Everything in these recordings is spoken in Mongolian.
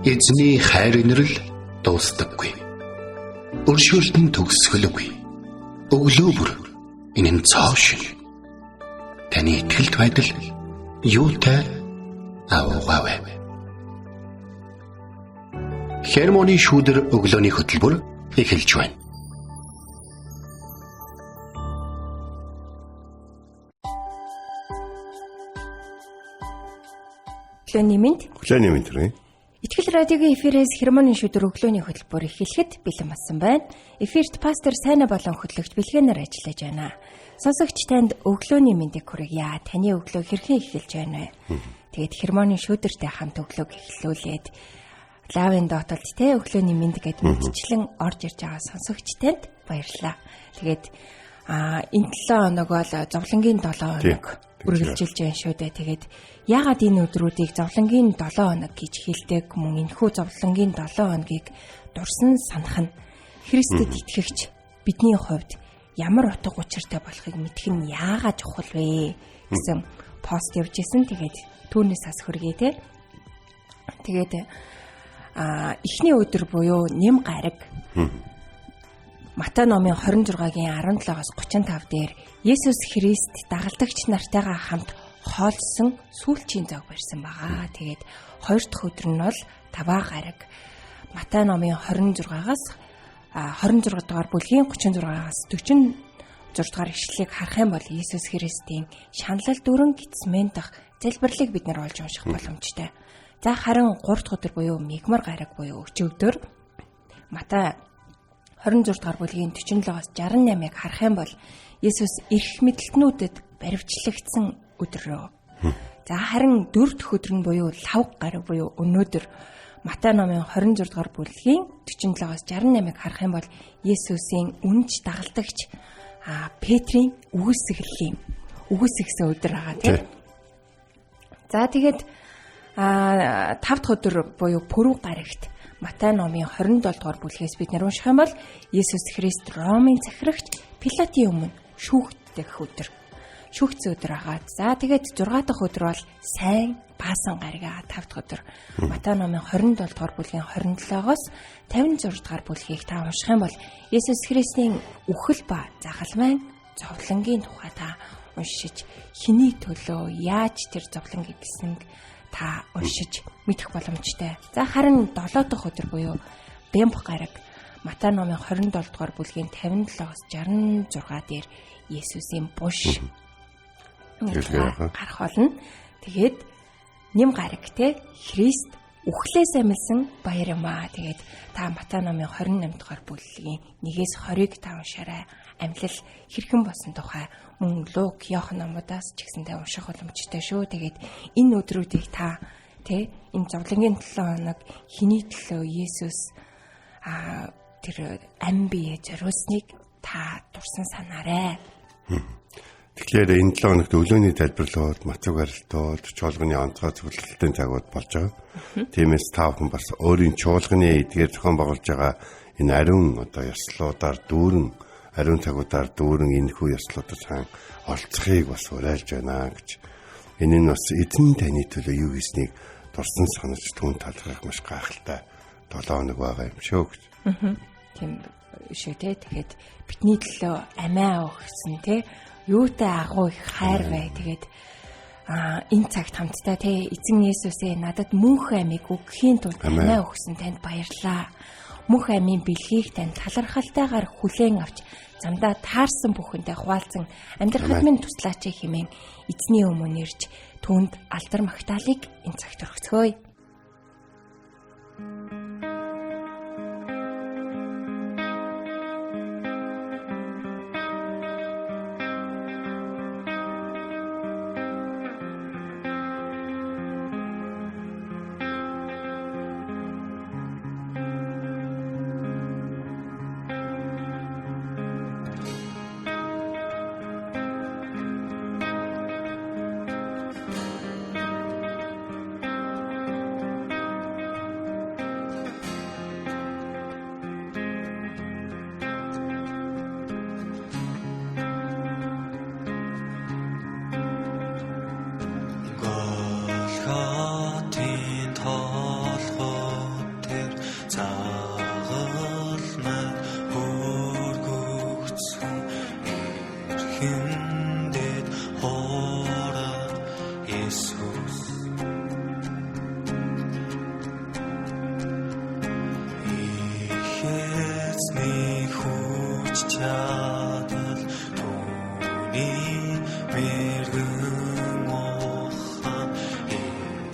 Эзний хайр инрэл дуустдаггүй. Өршөөлтөн төгсгөлгүй. Өглөө бүр энэ нь цоо шин. Таны итгэлт байдал юутай аваагаав. Хермоны шүүдэр өглөөний хөтөлбөр эхэлж байна. Өглөөний мэнд. Өглөөний мэнд төрөө. Итгэл радиогийн эфирээс хермоны шүүдэр өглөөний хөтөлбөр эхлэхэд бэлэн болсон байна. Эфирт пастор Сайна болон хөтлөгч Бэлгэнээр ажиллаж байна. Сонсогч танд өглөөний мэндийг хүргье. Таны өглөө хэрхэн эхэлж байна вэ? Тэгээд хермоны шүүдэртэй хамт өглөөг эхлүүлээд лавын доотолд те өглөөний мэнд гэд мэдчлэн орж ирж байгаа сонсогч танд баярлалаа. Тэгээд энэ 7 хоног бол зовлонгийн 7 хоног үргэлжилж байна шүү дээ. Тэгээд яагаад энэ өдрүүдийг зовлонгийн 7 хоног гэж хэлдэг мөн энэхүү зовлонгийн 7 хоногийг дурсан санах нь Христэд итгэгч бидний хувьд ямар утга учиртай болохыг мэдэх нь яагаад чухал вэ гэсэн пост явж исэн. Тэгээд түүнээс ас хөргий те. Тэгээд эхний өдөр буюу нэм гараг Матай номын 26-гийн 17-аас 35 дээр Есүс Христ дагалдагч нартайгаа хамт хоолсон сүүлчийн зог барьсан байгаа. Тэгээд хоёр дахь өдөр нь бол Таваа гараг Матай номын 26-аас 26 дугаар бүлгийн 36-аас 46 дугаар ишлэлийг харах юм бол Есүс Христийн шаналл дүүрэн Гетсеман дахь залбирлыг бид нар олж унших боломжтой. За харин 3 дахь өдөр буюу Мигмар гараг буюу өчигдөр Матай 26 дугаар бүлгийн 47-аас 68-ыг харах юм бол Есүс эрх мэдлтнүүдэд баривчлагдсан өдрөө. За харин 4 дахь өдөр нь буюу Лавг гараг буюу өнөөдөр Матай номын 26 дугаар бүлгийн 47-аас 68-ыг харах юм бол Есүсийн үнж дагалдагч Петрийн үгүйсгсэн өдөр байгаа тийм. За тэгээд 5 дахь өдөр буюу Пүрэв гарагт Матай номын 27 дугаар бүлгээс бид нар унших юм бол Есүс Христ Ромын захирагч Пилатын өмнө шүүгдэх өдөр. Шүүгдсэн өдөр агаад. За тэгээд 6 дахь өдөр бол сайн Баасан гараг 5 дахь өдөр. Матай номын 27 дугаар бүлгийн 27-оос 56 дугаар бүлгийг та унших юм бол Есүс Христийн үхэл ба загалмайн зовлонгийн тухай та уншиж хэний төлөө яаж тэр зовлон гэдгийг та уншиж мэдэх боломжтой. За харин 7 дахь өдөр буюу Бэмб гараг Матай номын 27 дугаар бүлгийн 57-аас 66 дээр Есүсийн буш гарах болно. Тэгээд нэм гараг те Христ үхлээс амилсан баяр юм аа. Тэгээд та Матай номын 28 дугаар бүлгийн 1-ээс 20-ыг та уншаарай. Амлал хэрхэн болсон тухай мөн Лук, Иохан номуудаас ч гэсэнтэй унших боломжтой шүү. Тэгээд энэ өдрүүдийг та энэ зовлонгийн 7 хоног хэний төлөө Есүс тэр ам бие зориулсныг та дурсан санаарай. Тэгэхээр энэ 7 хоногт өглөөний тайлбарлалууд, мацаг барилтууд, чуулганы онцгой зөвлөлтийн цагууд болж байгаа. Тиймээс та бүхэн бас өөрийн чуулганы эдгээр зохион байгуулж байгаа энэ ариун ёслуудаар дүүрэн ариун цагуудаар дүүрэн энэхүү ёслуудад цаан оролцохыг бас уриалж байна гэж. Энэ нь бас эзэн таны төлөө юу хийснийг дурсан санаж түн талархах маш гайхалтай 7 хоног байгаа юм шүү гэж. Тийм шүү те. Тэгээд бидний төлөө амиа өгсөн те. Юутай агуу их хайр бай. Тэгээд энэ цагт хамтдаа те эзэн Есүсээ надад мөнх амийг өгөхийн тулд амиа өгсөн танд баярлалаа. Мөнх амийн бэлгийг тань талархалтайгаар хүлээн авч замдаа таарсан бүхэндээ хуваалцсан амьдрахад минь туслаач хэмээн эзний өмнө ирж түүнд алдар магтаалыг энэ цагт өргөцгөөе. мэргэн ухаан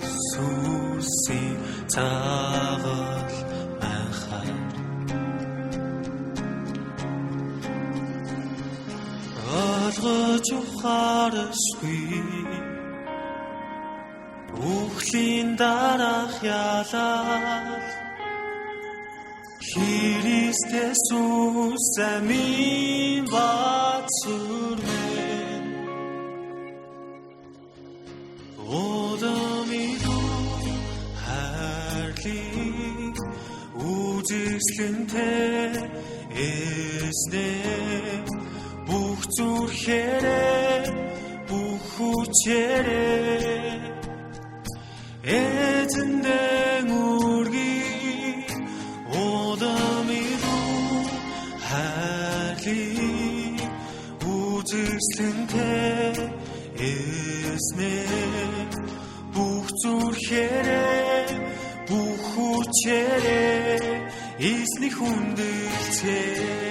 Иесусийн цагаал анхаар ойлгож ухаарсгүй Бүхлийн дараах ялал Христ Есүс амийн бацурмэн Одамидуу хайрлыг үзэсгэлэнтэй эснээ бүх зүрхээрээ бүх хүчээрээ эзэндээ үргийг Одамидуу хайрлыг үзэсгэлэнтэй эснээ бүх зүрхээрээ бүх хүчээрээ эзний хүндэлцээ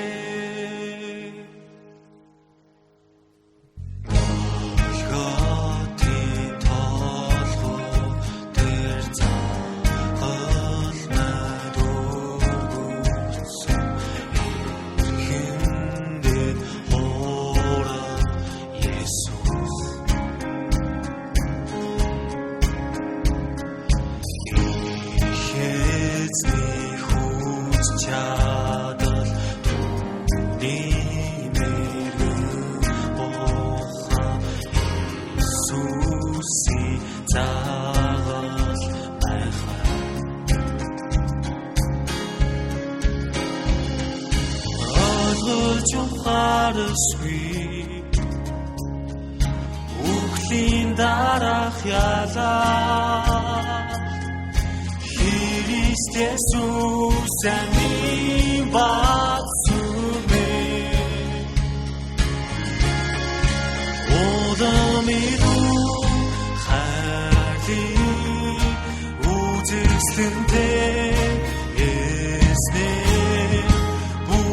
Бүхлийн дараах ялаа Христ Есүс амийн бацурмэн Одамидуу хайрлыг үзэсгэлэнтэй эснээ бүх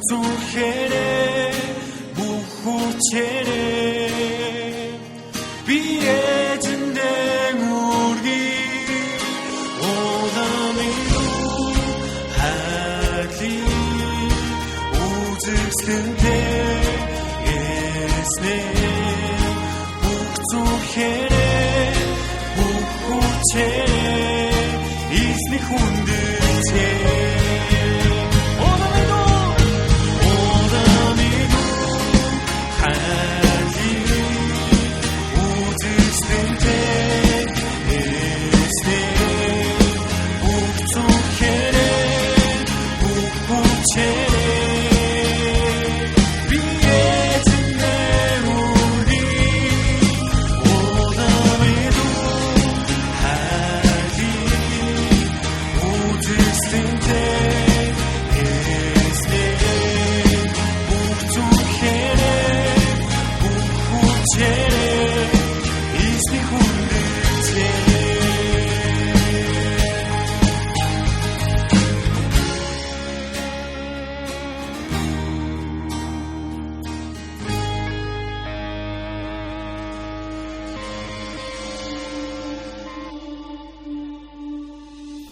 зүрхээрээ бүх хүчээрээ эзэндээ үргийг Одамидуу хайрлыг үзэсгэлэнтэй эснээ бүх зүрхээрээ бүх хүчээрээ эзний хүндэлцээ хүчээрээ эзний хүндэтгэл.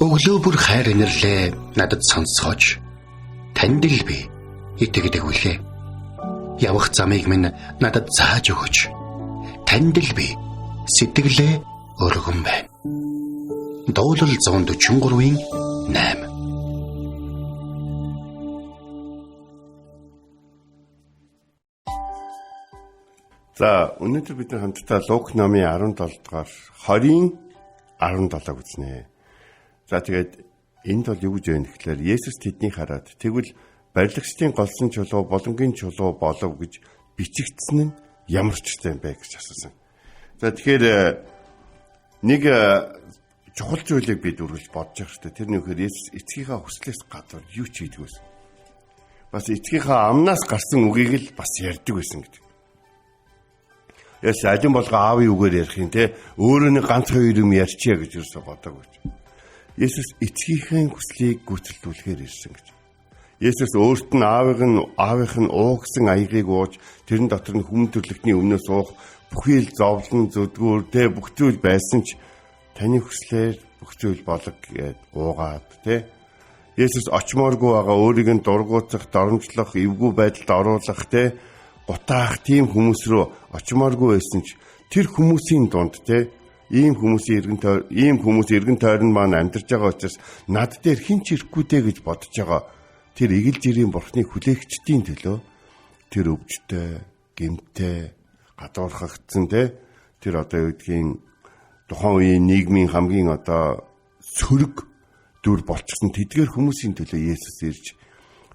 Өглөө бүр хайр инэрлээ надад сонсгооч. Танд л би итгэдэг үлээ. Явах замыг минь надад зааж өгөөч. Танд л би сэтгэлээ өргөн байна. Дуулал 143-ийн 8. За, өнөөдөр бид хамтдаа Лук номын 17 дугаар 20-ийн 17-ыг үзнэ. За тэгээд энд бол юу гэж байна гэхээр Есүс тэднийг хараад тэгвэл барилгачдын голсон чулуу болонгийн чулуу болов гэж бичигдсэн нь ямар ч юм бэ гэж асуусан. За тэгэхээр нэг чухал зүйлийг бид үргэлж бодож байгаа шүү дээ. Тэр нь үхээр Есүс эцгийнхаа хүслээс гадуур юу ч хийдэг байсан. Бас эцгийнхаа амнаас гарсан үгийг л бас ярьдаг байсан гэдэг. Яс алин болго аавын үгээр ярих юм те өөрөө нэг ганцхан юм ярьчия гэж юусоо бодог гэж. Есүс эцгийнхээ хүслийг гүйцэлдүүлэхээр ирсэн гэж. Есүс өөрт нь аавынх нь уугсан аягийг ууж тэрэн дотор нь хүм төрлөختний өмнөөс уух бүхий л зовлон зүдгүүр тэ бүх зүйл байсан ч таны хүслээр бүх зүйл болог гэд уугаад тэ. Есүс очмооргүй байгаа өөрийг нь дургуутах, доромжлох, эвгүй байдалд оруулах тэ гутаах тийм хүмүүс рүү очмооргүй байсан ч тэр хүмүүсийн дунд тэ ийм хүмүүс эргэн тойрон маань амьдарч байгаа учраас над дээр хэн ч ирэхгүй дээ гэж бодож байгаа тэр игэл жирийн бурхны хүлээгчдийн төлөө тэр өвчтэй, гэмтэй, гадуурхагдсан тэр одоо юу гэдгийг тухайн үеийн нийгмийн хамгийн одоо сөрөг дүр болчихсон тэдгээр хүмүүсийн төлөө Есүс ирж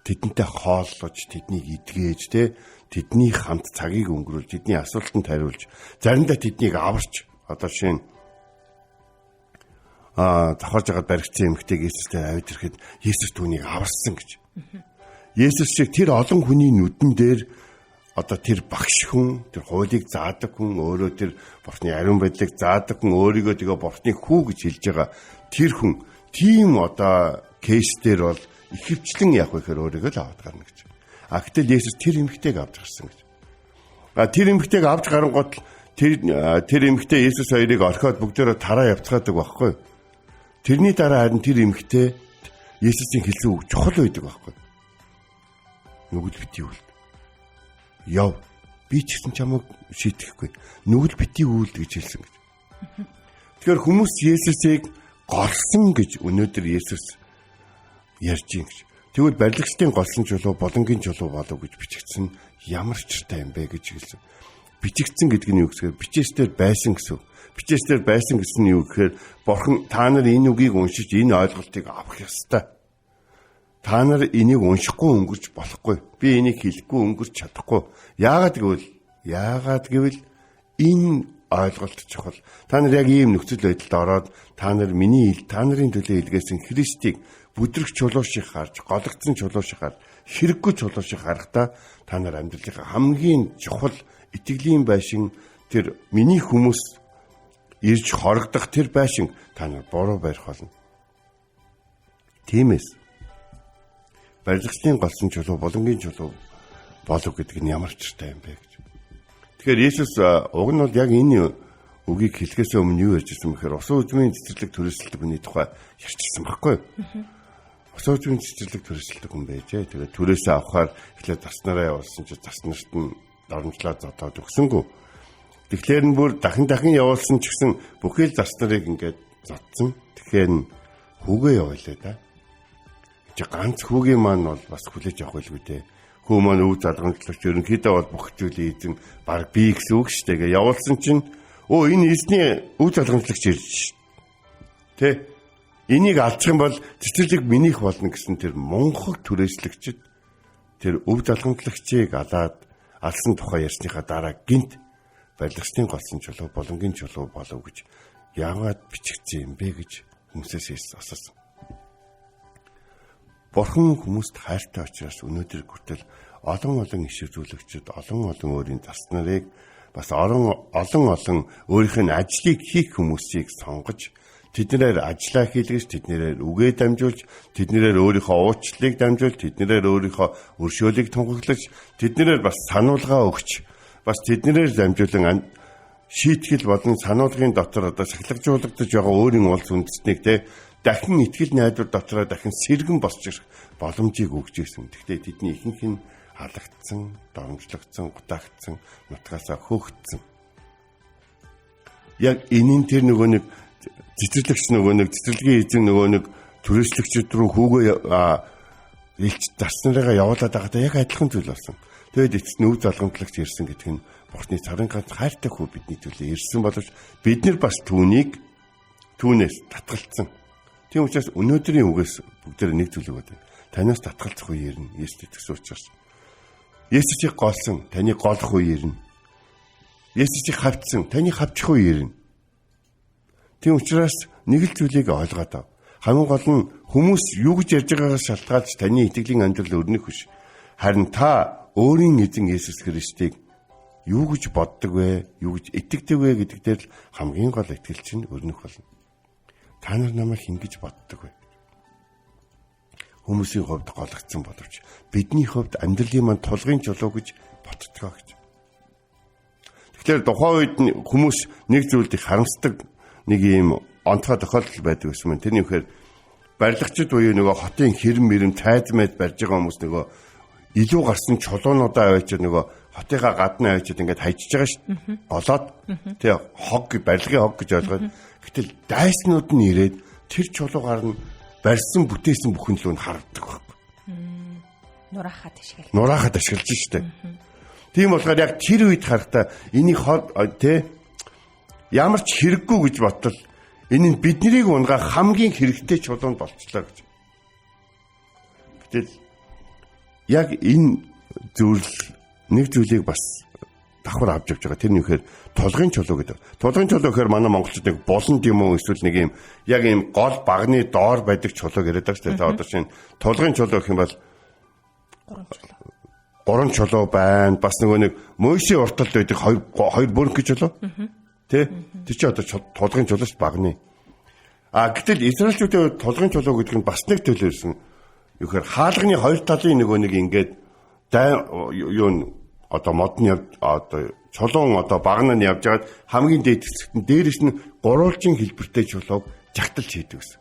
тэдэнтэй хооллож, тэднийг эдгээж тэдний хамт цагийг өнгөрүүлж, тэдний асуултанд хариулж, заримдаа тэднийг аварч одоо шинэ давхарж байгаа баригдсан эмэгтэйг Есүстэй авид ирэхэд Есүс түүнийг аварсан гэж. Есүс шиг тэр олон хүний нүдэн дээр одоо тэр багш хүн, тэр хуулийг заадаг хүн, өөрөө тэр бурхны ариун байдлыг заадаг хүн, өөрийгөө тэгээ бурхны хүү гэж хэлж байгаа тэр хүн тийм одоо кейс дээр бол ихэвчлэн яг үхээр өөрийгөө л аваад гарна гэж. Гэтэл Есүс тэр эмэгтэйг авч гарсан гэж. Тэр эмэгтэйг авч гарангууд тэр эмэгтэй Есүс хоёрыг орхиод бүгдээрээ тараа явцгаадаг байхгүй. Тэрний дараа харин тэр эмэгтэй Есүсийн хэлсэн үг чухал байдаг байхгүй. Нүгэл битий үлд. Яв. Би ч гэсэн чамайг шийтгэхгүй. Нүгэл битий үлд гэж хэлсэн гэж. Тэгэхээр хүмүүс Есүсийг голсон гэж өнөөдөр Есүс ярьж юм гэж. Тэгвэл барилгачдын голсон чулуу болонгийн чулуу болов гэж бичигдсэн ямар ч чиртэй юм бэ гэж хэлсэн. Бичигдсэн гэдэг нь юу гэхээр бичээсээр байсан гэсэн. Бичээсээр байсан гэсэн нь юу гэхээр бурхан та нар энэ үгийг уншиж энэ ойлголтыг авах ёстой. Та нар энийг уншихгүй өнгөрч болохгүй. Би энийг хэлэхгүй өнгөрч чадахгүй. Яагаад гэвэл энэ ойлголт чухал. Та нар яг ийм нөхцөл байдалд ороод та нар та нарын төлөө илгээсэн Христийг бүдрэг чулуу шиг харж, гологдсон чулуу шиг харж, хэрэггүй чулуу шиг харахтаа та нар амьдралынхаа хамгийн чухал итгэлийн байшин тэр миний хүмүүс ирж хорогдох тэр байшин та нар буруу барих болно. Тиймээс барилгачдын голсон чулуу болонгийн чулуу болов гэдэг нь ямар ч чиртэй юм бэ гэж. Тэгэхээр Есүс уг нь бол яг энэ үгийг хэлэхээс өмнө юу ярьж ирсэн бэхээр усан үзмийн цэцэрлэг төрөсөлдөг хүний тухай ярьчихсан байхгүй юу? Усан үзмийн цэцэрлэг төрөсөлдөг хүн байжээ. Тэгээд төрөөсөө авахаар эхлээд заснараа явуулсан чи заснарт нь доромжлоод зодоод өгсөнгөө. Тэгэхээр нь бүр дахин явуулсан ч гэсэн бүхэл заснарыг ингээд зодсон. Тэгэхээр хүүгээ явуулаа да. Чи ганц хүүгийн маань бол бас хүлээж авах байлгүй дээ. Хүү маань өв залгамжлагч ерөнхийдөө бол бүх зүйлийн эзэн баг би гэсэн үг шүү дээ. Явуулсан чинь энэ эзний өв залгамжлагч ирж шүү. Тэ? Энийг алчих юм бол цэцэрлэг минийх болно гэсэн тэр мунхаг түрээслэгчд тэр өв залгамжлагчийг алсан тухай ярьсныхаа дараа гинт барилгачдын голсон чулуу болонгийн чулуу болов гэж яагаад бичигдсэн юм бэ гэж хүмүүсээс асуусан. Бурхан хүмүүст хайртай учраас өнөөдөр хүртэл олон ишиг зүйлэгчид олон өөрийн зас нарыг бас олон өөрийнх нь ажлыг хийх хүмүүсийг сонгож тэднээр ажиллаа хийлгэж, тэднээр үгээ дамжуулж, тэднээр өөрийнхөө уучлалыг дамжуулж, тэднээр өөрийнхөө өршөөлийг тунхаглаж, тэднээр бас сануулга өгч, бас тэднээр дамжуулан шийтгэл болон сануулгын дотор одоо сахилгажуулагдаж байгаа өөрийн улс үндэстнийг дахин итгэл найдвар дотроо дахин сэргэн босч ирэх боломжийг өгч ирсэн. Гэхдээ тэдний ихэнх нь халагдсан, доромжлогдсон, гутаагдсан, нутгаасаа хөөгдсөн. Яг энийн тэр нөгөө нэг цэцэрлэгч цэцэрлэгийн эзэн түрээслэгчд рүү хүүгээ илч дарснараа явуулаад байгаадаа яг адилхан зүйл болсон. Тэгээд эцэст нь өв залгамтлагч ирсэн гэдэг нь Бурхны царин ганц хайртай хүү бидний төлөө ирсэн боловч бид нар бас түүнээс татгалцсан. Тийм учраас өнөөдрийн үгээс бүгдээр нэг зүйл өгöd. Танаас татгалцах үе ирнэ. Есүс итгэсэн учраас. Есүс чиг голсон, таны голох үе ирнэ. Есүс чиг хавцсан, таны хавчих үе ирнэ. Тийм учраас нэг л зүйлийг ойлгоод ав. Хамгийн гол нь хүмүүс юу гэж ярьж байгаагаас шалтгаалж таны итгэлийн амьдрал өрнөх биш. Харин та өөрийн эзэн Есүс Христийг юу гэж боддог вэ? Юу гэж итгэдэг вэ гэдэг дээр л хамгийн гол итгэл чинь өрнөх болно. Та нар намайг хэн гэж боддог вэ? Хүмүүсийн хувьд гологдсон боловч бидний хувьд амьдралын манд тулгын чулуу гэж боддгоо гэж. Тэгэхээр тухайн үед хүмүүс нэг зүйлд их харамсдаг нэг юм онцгой тохиолдол байдаг гэсэн мэн. Тэрний үхээр барилгачид буюу нөгөө хотын хэрэм мэрэм тайзмайд барьж байгаа хүмүүс нөгөө илүү гарсан чулуунуудаа аваачаад нөгөө хотынхаа гадна аваачаад ингээд хайчиж байгаа шүү дээ. Голоод тий хог барилгын хог гэж ойлгоод. Гэтэл дайснууд нь ирээд тэр чулуугаар нь барьсан бүтээсэн бүхэн л нь харагддаг байхгүй. Нураахад ашиглаж шүү дээ. Тийм болохоор яг тэр үед харахтаа энийг тий ямар ч хэрэггүй гэж боттол энэ нь биднийг унгаа хамгийн хэрэгтэй чулуунд болчихлоо гэж. Гэтэл яг энэ нэг зүйлийг бас давхар авч явж байгаа. Тэрний үхээр тулгын чулуу гэдэг. Тулгын чулуу гэхээр манай монголчууд нэг болонд юм уу эсвэл нэг юм яг юм гол багны доор байдаг чулуу яриад байгаа шүү дээ. Та одоо чинь тулгын чулуу гэх юм бол гурван чулуу байна. Бас нөгөө нэг Мойсийн урталд байдаг хоёр бүрэнх чулуу. Тэ? Тэр чинь одоо тулгын чулуу шүү багны. Гэтэл Израильчүүдийн тулгын чулуу гэдэг нь бас нэг төлөв ирсэн. Юу гэхээр хаалганы хоёр талын нөгөө нэг ингээд одоо модны одоо чулуун одоо багнаа нь явж байгаад хамгийн дээд хэсэгт нь дээрээс нь гурвалжин хэлбэртэй чулууг жагталж хийдэг гэсэн.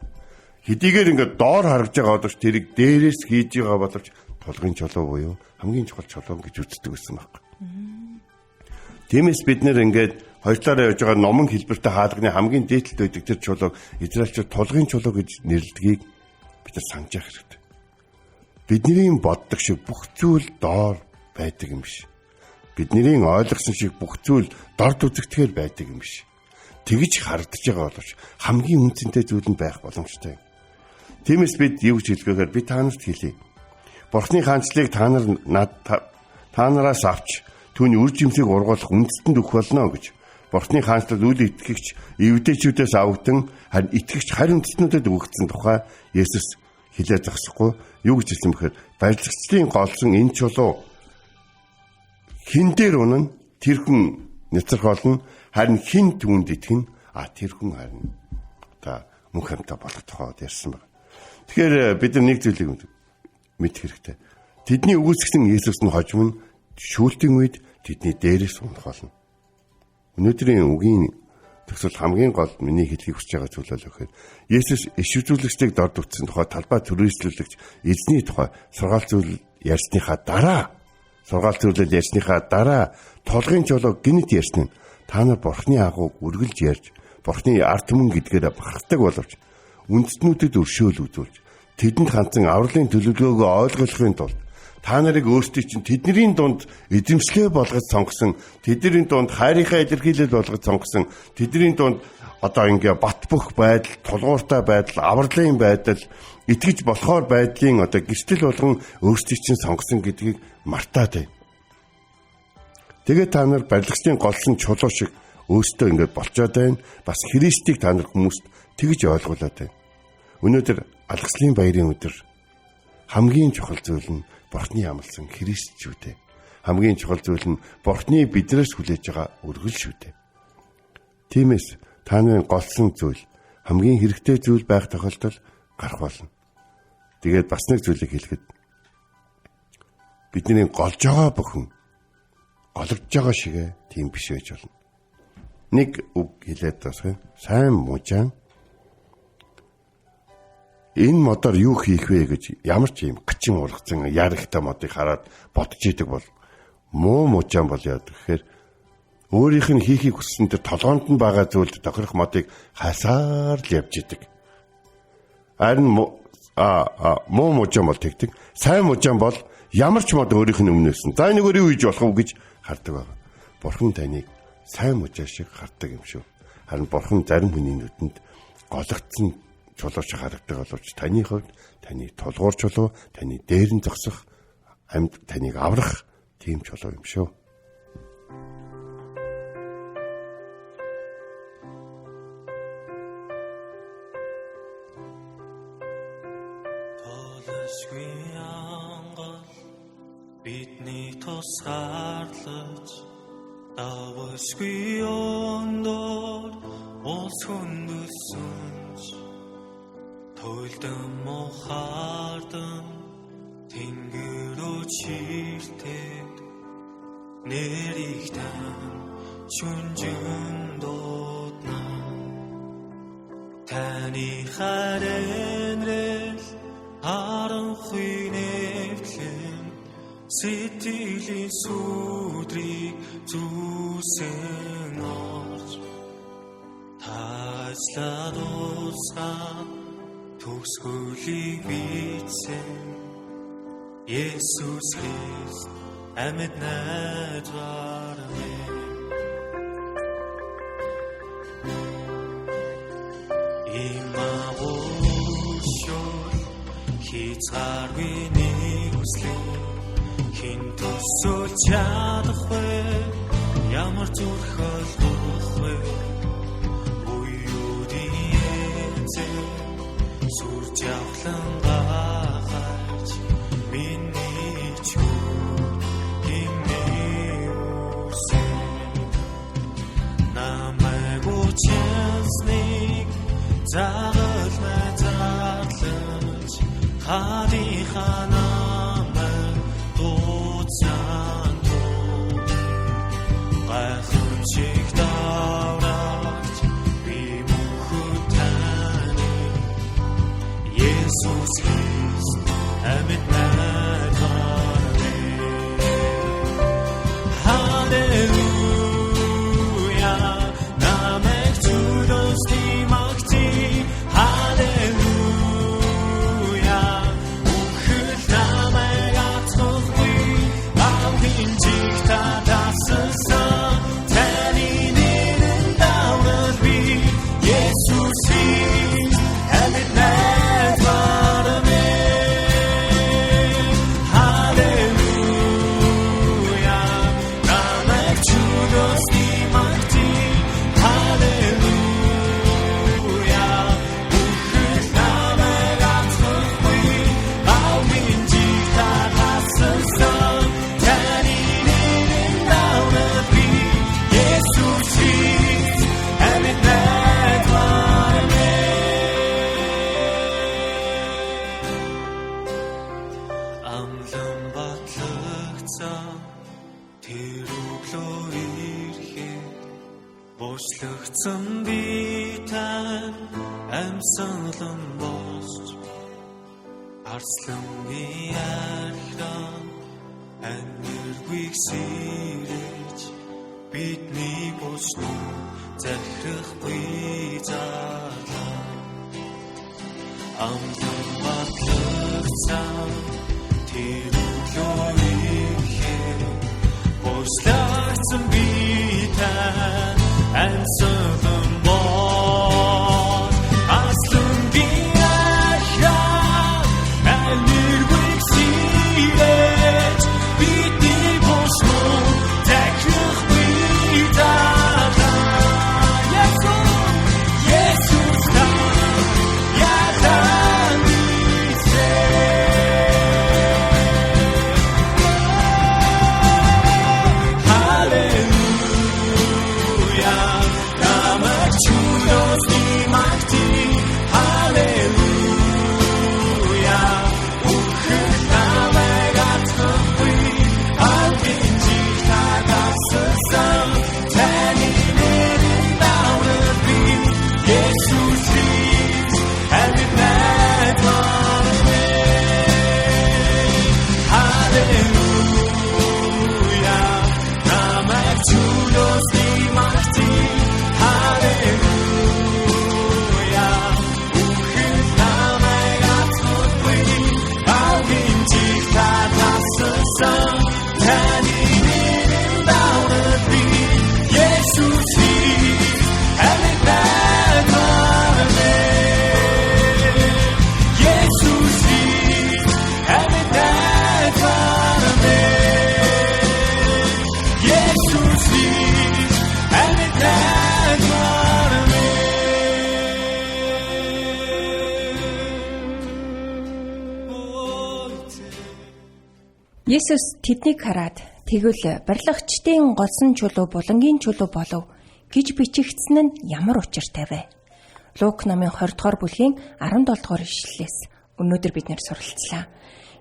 Хэдийгээр ингээд доор харагдж байгаа боловч тэрийг дээрээс хийж байгаа боловч тулгын чулуу буюу хамгийн чухал чулуу гэж үздэг гэсэн байна. Тиймээс бид нэр ингээд хоёр талаараа явж байгаа номон хэлбэртэй хаалганы хамгийн дээдлэлд байдаг тэр чулууг Израильчууд тулгын чулуу гэж нэрлэдгийг бид нар санаж хэрэгтэй. Бидний боддог шиг бүх зүйл доор байдаг юм биш. Бидний ойлгосон шиг бүх зүйл дорд үзэгдэхээр байдаг юм биш. Тэгж харагдаж байгаа боловч хамгийн үнцэнтэй зүйл нь байх боломжтой. Тиймээс бид юу гэж хэлгээхээр би та нарт хэлье. Бурхны хаанчлалыг та нараас авч түүний үр жимсийг ургуулах үндэстэнд өгөх болно гэж. Бурхны хаанчлал үл итгэгч эвдээчүүдээс авагдан харин итгэгч харин үндэстнүүдэд өгөгдсөн тухай Есүс хэлээд зогсохгүй юу гэж хэлсэн бэхээр барилгачдын голсон энэ чулуу хин дээр унана тэр хүн нэцэрх болно харин хин түүнд итгэн тэр хүн харин одоо мөнх хамтаа болгох тухайд ярьсан байна. Тэгэхээр бид нар нэг зүйлийг мэдэх хэрэгтэй. Тэдний өгүүлсэн Есүс нь хожим нь шүүлтийн үед тэдний дээрээс унах болно. Өнөөдрийн үгийн төгсөл хамгийн гол миний хэлхийг хүсэж байгаа зүйл бол гэхээр Есүс иш үзүүлэгчдийг дорд утсан тухай талбай түрээслүүлэгч эзний тухай сургаал зүйл ярьсныхаа дараа тулгын чулуу гинт ярьсан нь та нар Бурхны агууг үргэлж ярьж Бурхны ард түмэн гэдгээр бахархдаг боловч үндэстнүүдэд өршөөл үзүүлж тэдэнд хандсан авралын төлөвлөгөөгөө ойлгохын тулд та нарыг өөрсдийг чинь тэдний дунд эзэмшлээ болгож сонгосон, тэдний дунд хайрынхаа илэрхийлэл болгож сонгосон, тэдний дунд одоо ингээ бат бөх байдал, тулгууртай байдал, авралын байдал, итгэж болохоор байдлын одоо гэртэл болгон өөрсдийг чинь сонгосон гэдгийг мартаад байна. Тэгээд та нар барилгачдын голсон чулуу шиг өөрсдөө ингээ болцоод байна. Бас Христийг та нар хүмүүст тэгж ойлгуулад байна. Өнөөдөр алгаслын баярын өдөр хамгийн чухал зүйл нь Бурхны амласан Христ шүү дээ. хамгийн чухал зүйл нь Бурхны биднээс хүлээж байгаа өргөл шүү дээ. Тиймээс та нарын голсон зүйл хамгийн хэрэгтэй зүйл байх тохиолдолд гарах болно. Тэгээд бас нэг зүйлийг хэлэхэд бидний голж байгаа бүхэн голж байгаа шигэ тийм биш байж болно. Нэг үг хэлээд тасгай. Сайн мужаан энэ модоор юу хийх вэ гэж ямар ч юм гачин ургацсан ярихтай модыг хараад бодож идэг бол муу мужаан бол яа гэхээр өөрийнх нь хийхийг хүссэн тэр толгоонд нь байгаа зүйлд тохирох модыг хасаар л явж идэг. Харин муу мужаан бол тэгдэг. Сайн мужаан бол ямар ч мод өөрийнх нь өмнөөс нь за нэг юу хийж болох вэ гэж хардаг байгаа. Бурхан таныг сайн мужаа шиг хардаг юм шүү. Харин Бурхан зарим хүний нүдэнд гологдсон чулууч харагдаг боловч таны хувьд таны тулгуур чулуу, таны дээрэн зогсох амьд таныг аврах тийм чулуу юм шүү. Толшгүй ангал бидний тусгаарлаж давшгүй ондор улс хүндэлсэнч тойлдон мохардан тэнгэрөө чиртэд нэрийг тань шүнжин дуудна таны харэнрэл харанхуй нэвтлэн сэтгэлийн сүдрийг зүүсэн орж таажлаад усган төгсгөлийг бичсэн Есүс Христ амьд найдвар минь имагуушол хизааргүй нэг үслэн хин төсөөл чадахгүй ямар зүрхэл духвэ Surjavlan gahaj minni chud imeusen namagu chansnik zagal mazarlaj khadi khanama tutsanto gahunchik davrat Jesus Christ, амьд найдвар минь. Hallelujah, намайг чудос димагти. Hallelujah, үхэл намайг атгахгүй. Амгийн жигта дассан, таны нэрэн давнал би. Jesus Christ, амьд Boşluktan biten emsalın bost Arslan yerden enirgüik siric Bitni boşluk zehrih bıydağlar Amdın batlıktan tirukloike Boşluktan biten and serve them all. Aslım giyerken elmir büksilet bitti boş mu tekrih bidada Yesus'tan yerden bize Есүс тэднийг хараад тэгвэл барилгачдын голсон чулуу булангийн чулуу болов гэж бичигдсэн нь ямар учиртай вэ? Лук номын 20 дугаар бүлгийн 17 дугаар ишлэлээс өнөөдөр бид нэр суралцлаа.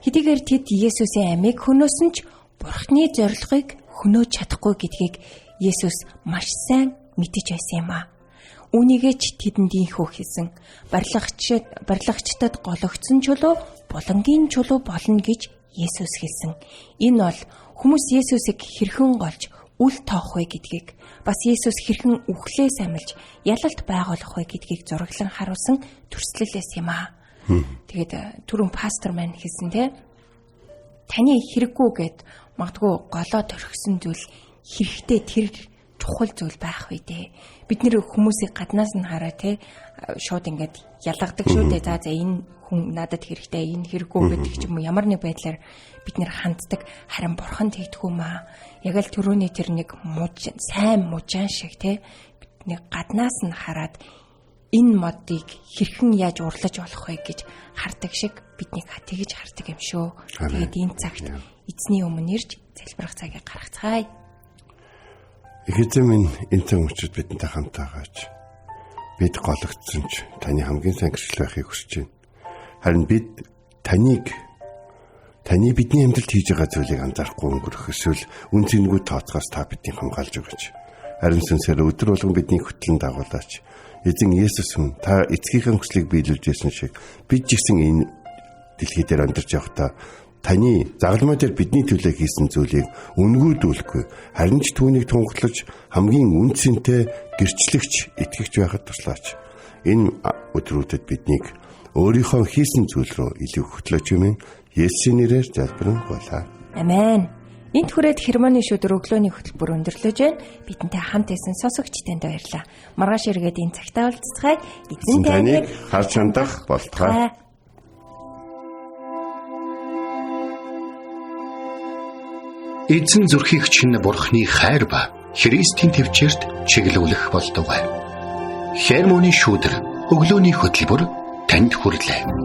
Хэдийгээр тэд Есүсийн амийг хөнөөсөн ч Бурхны зорилгыг хөнөөж чадахгүй гэдгийг Есүс маш сайн мэдэж байсан юм а. Үүнийгээ ч тэдэнд ийхүү хэлсэн. Барилгачдад гологдсон чулуу булангийн чулуу болно гэж Есүс хэлсэн. Энэ бол хүмүүс Есүсийг хэрхэн голж үл тоох вэ гэдгийг, бас Есүс хэрхэн үхлээс амилж ялалт байгуулах вэ гэдгийг зураглан харуулсан төрслөлөөс юм аа. Тэгээд түрүүн пастор маань хэлсэн те. Таны хэрэггүй гэд магадгүй голоо төрхсөн зүйл хэрэгтэй тэр чухал зүйл байх вэ те. Бид нэр хүмүүсийг гаднаас нь хараа те шууд ингээд ялгадаг шүү дээ. За энэ хүн надад хэрэгтэй, энэ хэрэггүй гэдэг ч юм уу ямар нэг байдлаар бид нэр ханддаг. Харин бурхан тэгдэггүй маа. Яг л түрүүний тэр нэг сайн мужаан шиг те нэг гаднаас нь хараад энэ модыг хэрхэн яаж урлаж болох вэ гэж хардаг шиг биднийг тэгж хардаг юм шүү. Тэгээд энэ цагт эзний өмнө ирж залбирах цагийг гаргацгаая. Эхэзэн минь энэ цаг мөчид бидэнтэй хамт байгаач. Бид гологдсон ч таны хамгийн сайн гэрчлэл байхыг хүсэж байна. Харин бид таны бидний амьдралд хийж байгаа зүйлийг анзаарахгүй өнгөрөх эсвэл үн цэнгүй тооцоос та биднийг хамгаалж өгөөч. Харин сүнсээр өдөр болгон бидний хөтлөн дагуулаач. Эзэн Есүс хүн та эцгийнхээ хүслийг биелүүлж байсан шиг бид ч гэсэн энэ дэлхий дээр амьдарч явахдаа таны загалмай дээр бидний төлөө хийсэн зүйлийг үнгүүдүүлэхгүй харин ч түүнийг тунгаглаж хамгийн үнцэнтэй гэрчлэгч итгэгч байхад туслаач. Энэ өдрүүдэд биднийг өөрийнхөө хийсэн зүйл рүү илүү хөтлөөч юмэн Есүсийн нэрээр залбирanгуйлаа. Амен. Энд хүрээд хермоны шүдэр өглөөний хөтөлбөр өндөрлөж байна. Бидэнтэй хамт байсан сонсогчтанд баярлалаа. Маргааш эргээд энэ цагтаа уулзцгаая. Эзэн таныг харж хандах болтугай. Эзэн зүрхийг чинь Бурхны хайр ба Христийн төвчөрт чиглүүлэх болтугай. Хермоны шүдэр өглөөний хөтөлбөр танд хүрэлээ.